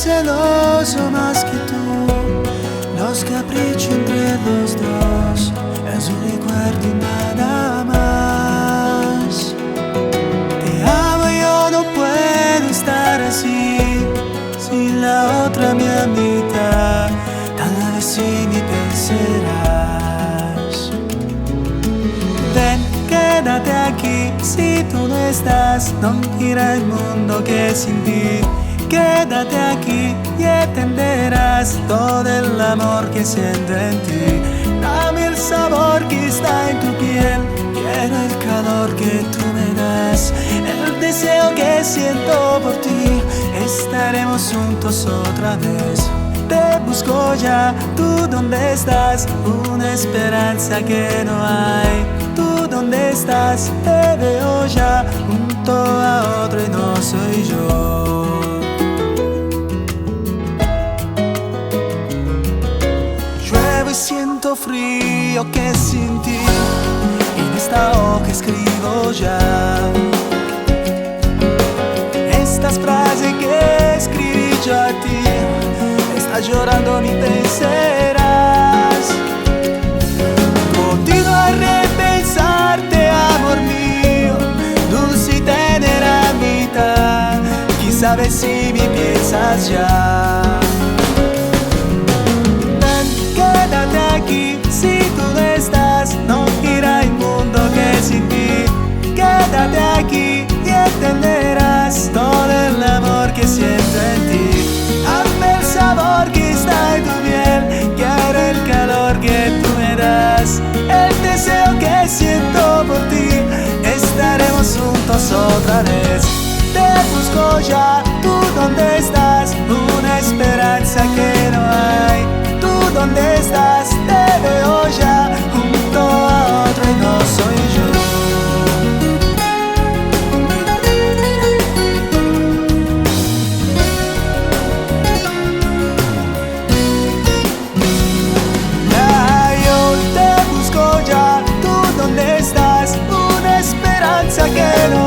celoso más que tú. Los caprichos entre los dos es un recuerdo y nada más. Te amo, yo no puedo estar así sin la otra mi mitad. Tal vez si me pensarás. Ven, quédate aquí. Si tú no estás, no gira el mundo que sin ti. Quédate aquí y entenderás todo el amor que siento en ti. Dame el sabor que está en tu piel, quiero el calor que tú me das, el deseo que siento por ti. Estaremos juntos otra vez. Te busco ya, tú dónde estás, una esperanza que no hay. Tú dónde estás, te veo ya, junto a otro y no soy yo. Siento frío que sin ti, en esta hoja escribo ya estas frases que escribí yo a ti. Estás llorando, ni pensarás. Continuo a repensarte, amor mío, dulce y tener a mitad. Quizá ver si me piensas ya. Quédate aquí, si tú no estás, no gira el mundo que sin ti. Quédate aquí y entenderás todo el amor que siento en ti. Hazme el sabor que está en tu piel, quiero el calor que tú me das, el deseo que siento por ti. Estaremos juntos otra vez. Te busco ya, tú dónde estás, una esperanza que no hay. ¿Dónde estás? Te veo ya, junto a otro y no soy yo. Ya, yo te busco ya, tú dónde estás, una esperanza que no